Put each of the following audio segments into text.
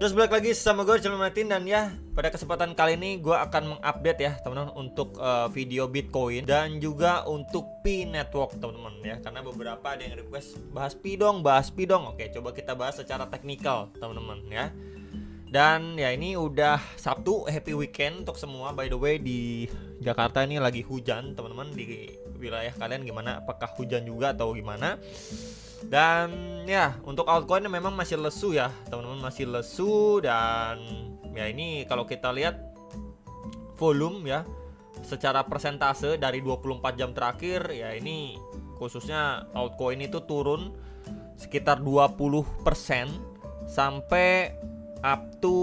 Terus balik lagi sama gue Channel Martin, dan ya pada kesempatan kali ini gue akan mengupdate ya teman-teman untuk video Bitcoin dan juga untuk Pi Network teman-teman ya, karena beberapa ada yang request bahas Pi dong. Oke, coba kita bahas secara teknikal teman-teman ya. Dan ya ini udah Sabtu, happy weekend untuk semua. By the way, di Jakarta ini lagi hujan teman-teman. Di wilayah kalian gimana? Apakah hujan juga atau gimana? Dan ya untuk altcoin memang masih lesu ya teman-teman, masih lesu. Dan ya ini kalau kita lihat volume ya secara persentase dari 24 jam terakhir ya, ini khususnya altcoin itu turun sekitar 20% sampai up to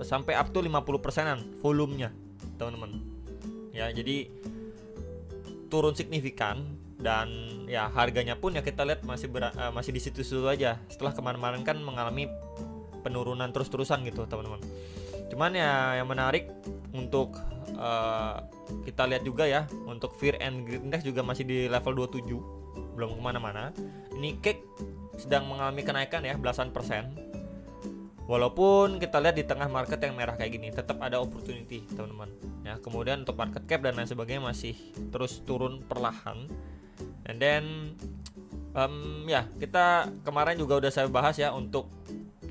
50%-an volumenya teman-teman ya. Jadi turun signifikan. Dan ya harganya pun ya kita lihat masih di situ-situ aja setelah kemarin-kemarin kan mengalami penurunan terus-terusan gitu teman-teman. Cuman ya yang menarik untuk kita lihat juga ya, untuk Fear and Greed Index juga masih di level 27, belum kemana-mana. Ini cake sedang mengalami kenaikan ya belasan persen. Walaupun kita lihat di tengah market yang merah kayak gini, tetap ada opportunity teman-teman ya. Kemudian untuk market cap dan lain sebagainya masih terus turun perlahan. And then ya kita kemarin juga udah saya bahas ya untuk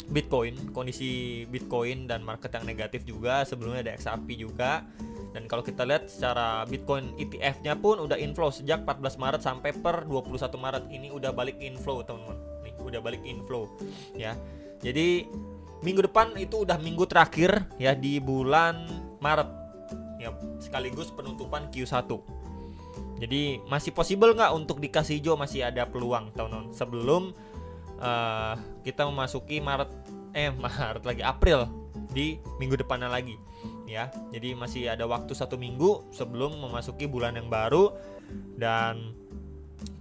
Bitcoin, kondisi Bitcoin dan market yang negatif juga. Sebelumnya ada XRP juga. Dan kalau kita lihat secara Bitcoin ETF-nya pun udah inflow sejak 14 Maret sampai per 21 Maret. Ini udah balik inflow teman-teman. Nih, udah balik inflow ya. Jadi minggu depan itu udah minggu terakhir ya di bulan Maret ya, sekaligus penutupan Q1. Jadi masih possible nggak untuk dikasih hijau, masih ada peluang teman-teman sebelum kita memasuki April di minggu depannya lagi ya. Jadi masih ada waktu 1 minggu sebelum memasuki bulan yang baru. Dan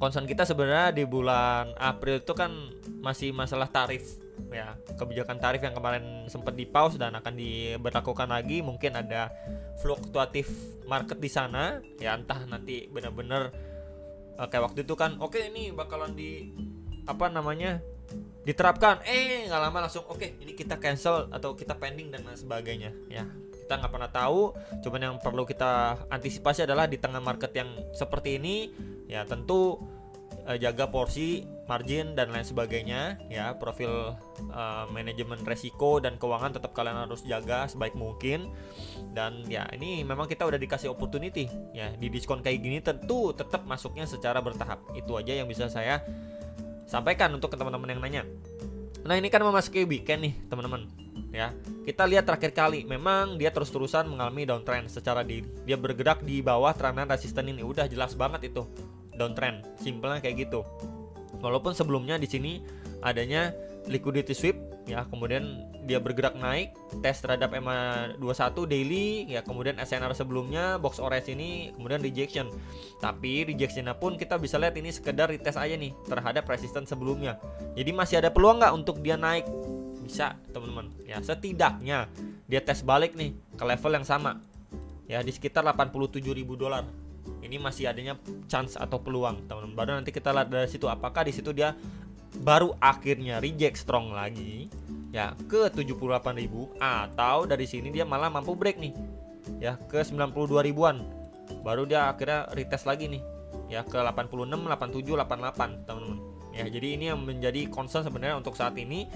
concern kita sebenarnya di bulan April itu kan masih masalah tarif ya, kebijakan tarif yang kemarin sempat di pause dan akan diberlakukan lagi. Mungkin ada fluktuatif market di sana ya, entah nanti benar-benar kayak waktu itu kan oke, ini bakalan diterapkan, nggak lama langsung oke, ini kita cancel atau kita pending dan lain sebagainya ya. Kita nggak pernah tahu. Cuman yang perlu kita antisipasi adalah di tengah market yang seperti ini ya, tentu jaga porsi, margin dan lain sebagainya ya. Profil manajemen resiko dan keuangan tetap kalian harus jaga sebaik mungkin. Dan ya ini memang kita udah dikasih opportunity ya, di diskon kayak gini tentu tetap masuknya secara bertahap. Itu aja yang bisa saya sampaikan untuk teman-teman yang nanya. Nah ini kan memasuki weekend nih teman-teman ya. Kita lihat terakhir kali memang dia terus-terusan mengalami downtrend secara dia bergerak di bawah tekanan resisten ini. Udah jelas banget itu downtrend, simpelnya kayak gitu. Walaupun sebelumnya di sini adanya liquidity sweep ya, kemudian dia bergerak naik, tes terhadap EMA21 daily ya, kemudian SNR sebelumnya box orange ini, kemudian rejection. Tapi rejectionnya pun kita bisa lihat ini sekedar retest aja nih terhadap resisten sebelumnya. Jadi masih ada peluang nggak untuk dia naik? Bisa teman-teman ya, setidaknya dia tes balik nih ke level yang sama ya, di sekitar $87.000. Ini masih adanya chance atau peluang teman-teman. Baru nanti kita lihat dari situ apakah di situ dia baru akhirnya reject strong lagi ya ke 78.000, atau dari sini dia malah mampu break nih ya ke 92.000-an. Baru dia akhirnya retest lagi nih ya ke 86, 87, 88 teman-teman. Ya, jadi ini yang menjadi concern sebenarnya untuk saat ini.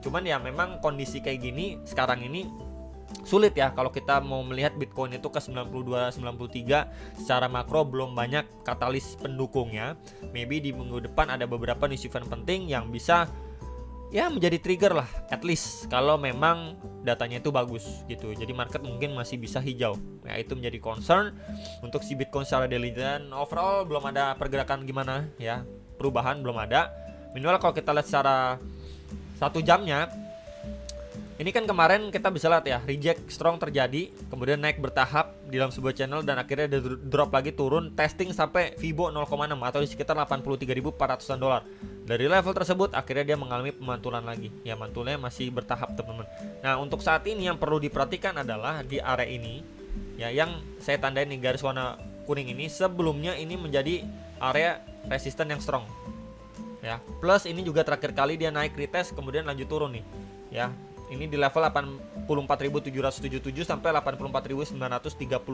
Cuman ya memang kondisi kayak gini sekarang ini sulit ya kalau kita mau melihat Bitcoin itu ke 92, 93. Secara makro belum banyak katalis pendukungnya. Maybe di minggu depan ada beberapa news event penting yang bisa ya menjadi trigger lah, at least kalau memang datanya itu bagus gitu. Jadi market mungkin masih bisa hijau ya, itu menjadi concern untuk si Bitcoin secara daily. Dan overall belum ada pergerakan gimana ya, perubahan belum ada. Minimal kalau kita lihat secara 1 jamnya, ini kan kemarin kita bisa lihat ya, reject strong terjadi, kemudian naik bertahap di dalam sebuah channel dan akhirnya dia drop lagi, turun, testing sampai Fibo 0,6 atau di sekitar $83.400. Dari level tersebut akhirnya dia mengalami pemantulan lagi. Ya, mantulnya masih bertahap teman-teman. Nah, untuk saat ini yang perlu diperhatikan adalah di area ini ya, yang saya tandain nih garis warna kuning ini, sebelumnya ini menjadi area resisten yang strong. Ya, plus ini juga terakhir kali dia naik retest kemudian lanjut turun nih. Ya, Ini di level 84.777 sampai 84.930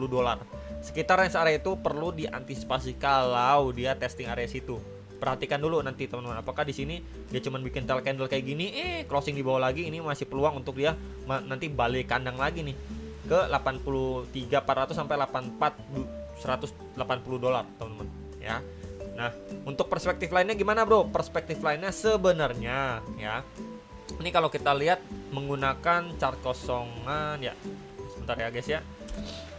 dolar. Sekitar range area itu perlu diantisipasi kalau dia testing area situ. Perhatikan dulu nanti teman-teman, apakah di sini dia cuma bikin tail candle kayak gini, closing di bawah lagi, ini masih peluang untuk dia nanti balik kandang lagi nih ke 83.400 sampai 84.180 dolar teman-teman ya. Nah, untuk perspektif lainnya gimana bro? Perspektif lainnya sebenarnya ya, ini kalau kita lihat menggunakan chart kosongan ya, sebentar ya guys ya.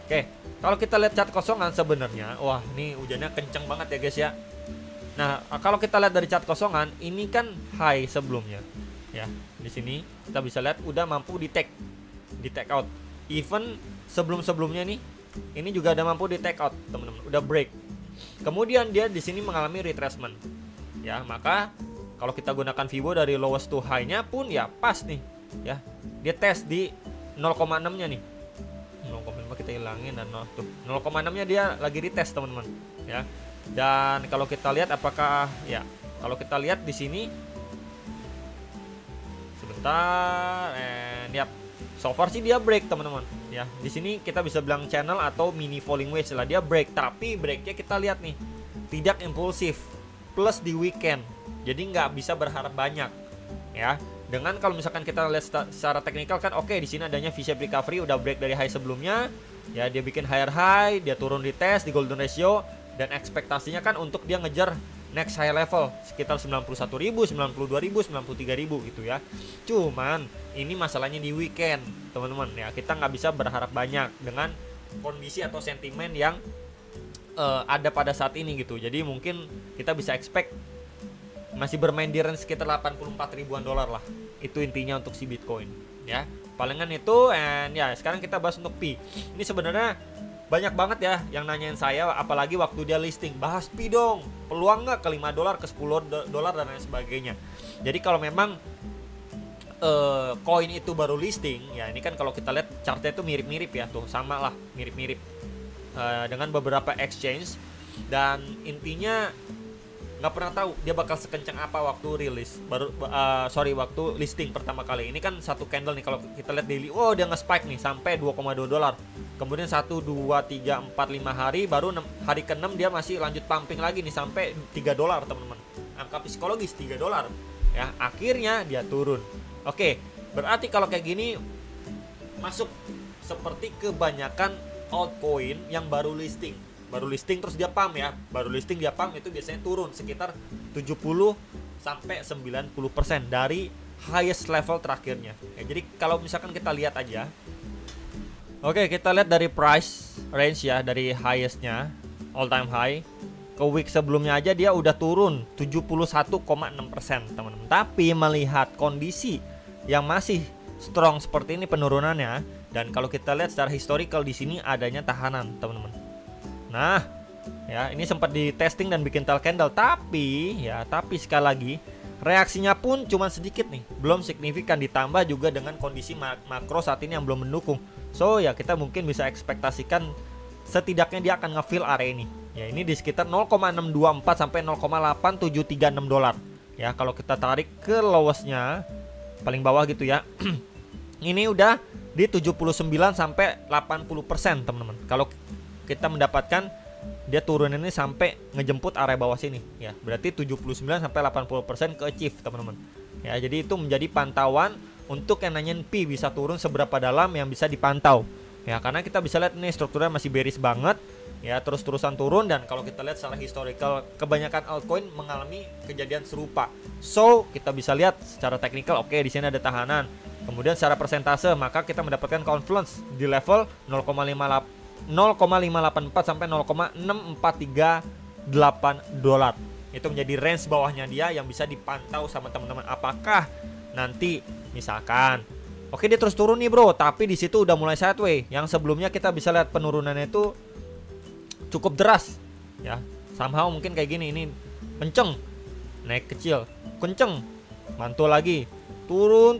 Oke, kalau kita lihat chart kosongan sebenarnya, wah ini hujannya kenceng banget ya guys ya. Nah, kalau kita lihat dari chart kosongan, ini kan high sebelumnya ya. Di sini kita bisa lihat udah mampu di take out. Even sebelum-sebelumnya nih, ini juga udah mampu di take out teman-teman, udah break. Kemudian dia di sini mengalami retracement ya, maka kalau kita gunakan Fibo dari lowest to high-nya pun ya pas nih ya. Dia tes di 0,6-nya nih. 0,5 kita hilangin dan 0,6-nya dia lagi retest teman-teman ya. Dan kalau kita lihat apakah ya, kalau kita lihat di sini sebentar, yap, so far sih dia break teman-teman ya. Di sini kita bisa bilang channel atau mini falling wedge lah, dia break, tapi breaknya kita lihat nih tidak impulsif, plus di weekend, jadi nggak bisa berharap banyak ya. Dengan kalau misalkan kita lihat secara teknikal kan oke, di sini adanya V-shape recovery, udah break dari high sebelumnya ya, dia bikin higher high, dia turun di test di golden ratio, dan ekspektasinya kan untuk dia ngejar next high level sekitar 91.000, 92.000, 93.000 gitu ya. Cuman ini masalahnya di weekend teman-teman ya, kita nggak bisa berharap banyak dengan kondisi atau sentimen yang ada pada saat ini gitu. Jadi mungkin kita bisa expect masih bermain di range sekitar 84 ribuan dolar lah. Itu intinya untuk si Bitcoin ya. Palingan itu, and ya sekarang kita bahas untuk Pi. Ini sebenarnya banyak banget ya yang nanyain saya, apalagi waktu dia listing, bahas Pi dong, peluang nggak ke 5 dolar, ke 10 dolar dan lain sebagainya. Jadi kalau memang koin itu baru listing ya, ini kan kalau kita lihat chartnya itu mirip-mirip ya, tuh sama lah, mirip-mirip dengan beberapa exchange, dan intinya nggak pernah tahu dia bakal sekencang apa waktu rilis waktu listing pertama kali. Ini kan satu candle nih, kalau kita lihat daily, oh dia nge-spike nih sampai 2,2 dolar. Kemudian 1, 2, 3, 4, 5 hari, baru hari ke-6 dia masih lanjut pumping lagi nih sampai 3 dolar teman-teman. Angka psikologis 3 dolar ya, akhirnya dia turun. Oke, berarti kalau kayak gini masuk seperti kebanyakan altcoin yang baru listing terus dia pump ya, baru listing dia pump, itu biasanya turun sekitar 70 sampai 90% dari highest level terakhirnya ya. Jadi kalau misalkan kita lihat aja, oke, kita lihat dari price range ya, dari highestnya all time high ke week sebelumnya aja dia udah turun 71,6% teman-teman. Tapi melihat kondisi yang masih strong seperti ini penurunannya, dan kalau kita lihat secara historical di sini adanya tahanan teman-teman. Nah, ya ini sempat di testing dan bikin tail candle, tapi sekali lagi reaksinya pun cuma sedikit nih, belum signifikan, ditambah juga dengan kondisi makro saat ini yang belum mendukung. So ya kita mungkin bisa ekspektasikan setidaknya dia akan ngefill area ini. Ya ini di sekitar 0,624 sampai 0,8736 dolar. Ya kalau kita tarik ke lowestnya paling bawah gitu ya. Ini udah di 79 sampai 80% teman-teman. Kalau kita mendapatkan dia turun ini sampai ngejemput area bawah sini ya, berarti 79 sampai 80% ke achieve teman-teman ya. Jadi itu menjadi pantauan untuk yang nanyain Pi bisa turun seberapa dalam yang bisa dipantau ya, karena kita bisa lihat nih strukturnya masih bearish banget ya, terus-terusan turun. Dan kalau kita lihat secara historical kebanyakan altcoin mengalami kejadian serupa. So kita bisa lihat secara teknikal, oke, di sini ada tahanan. Kemudian secara persentase maka kita mendapatkan confluence di level 0,584 sampai 0,6438 dolar. Itu menjadi range bawahnya dia yang bisa dipantau sama teman-teman. Apakah nanti misalkan oke dia terus turun nih bro, tapi di situ udah mulai sideways, yang sebelumnya kita bisa lihat penurunannya itu cukup deras ya. Somehow mungkin kayak gini, ini kenceng, naik kecil, kenceng, mantul lagi, turun,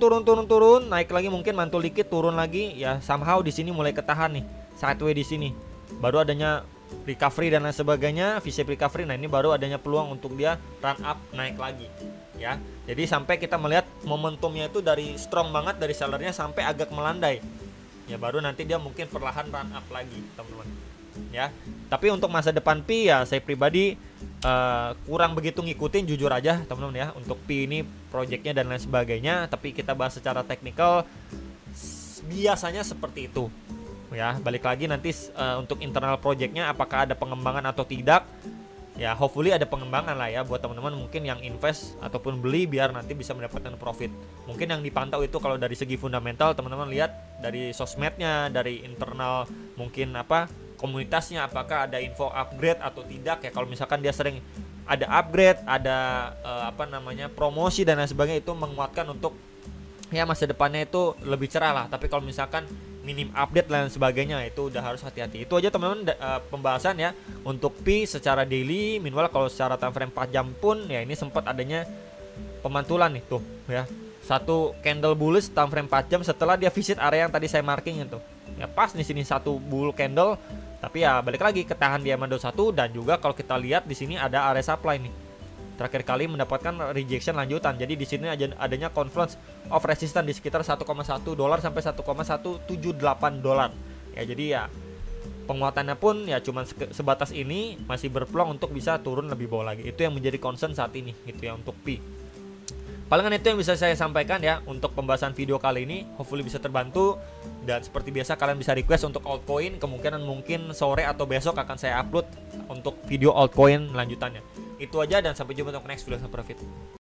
naik lagi, mungkin mantul dikit, turun lagi ya. Somehow di sini mulai ketahan nih, sideways di sini. Baru adanya recovery dan lain sebagainya, V-shape recovery. Nah, ini baru adanya peluang untuk dia run up naik lagi. ya. Jadi sampai kita melihat momentumnya itu dari strong banget dari sellernya sampai agak melandai, ya baru nanti dia mungkin perlahan run up lagi teman-teman ya. Tapi untuk masa depan Pi ya saya pribadi kurang begitu ngikutin jujur aja teman-teman ya, untuk Pi ini projectnya dan lain sebagainya. Tapi kita bahas secara teknikal biasanya seperti itu ya. Balik lagi nanti untuk internal projectnya apakah ada pengembangan atau tidak ya, hopefully ada pengembangan lah ya buat teman-teman mungkin yang invest ataupun beli biar nanti bisa mendapatkan profit. Mungkin yang dipantau itu kalau dari segi fundamental teman-teman lihat dari sosmednya, dari internal mungkin komunitasnya, apakah ada info upgrade atau tidak ya. Kalau misalkan dia sering ada upgrade, ada promosi dan lain sebagainya, itu menguatkan untuk ya masa depannya itu lebih cerah lah. Tapi kalau misalkan minim update dan sebagainya itu udah harus hati-hati. Itu aja teman-teman pembahasan ya untuk Pi secara daily. Minimal kalau secara time frame 4 jam pun ya ini sempat adanya pemantulan nih tuh ya. Satu candle bullish time frame 4 jam setelah dia visit area yang tadi saya marking itu. Ya pas di sini satu bull candle, tapi ya balik lagi ketahan di MA21 dan juga kalau kita lihat di sini ada area supply nih. Terakhir kali mendapatkan rejection lanjutan. Jadi di sini adanya confluence of resistance di sekitar $1,1 sampai $1,178. Ya jadi ya penguatannya pun ya cuman sebatas ini, masih berpeluang untuk bisa turun lebih bawah lagi. Itu yang menjadi concern saat ini gitu ya untuk Pi. Palingan itu yang bisa saya sampaikan ya untuk pembahasan video kali ini. Hopefully bisa terbantu. Dan seperti biasa kalian bisa request untuk altcoin. Kemungkinan mungkin sore atau besok akan saya upload untuk video altcoin lanjutannya. Itu aja dan sampai jumpa untuk next video. Profit.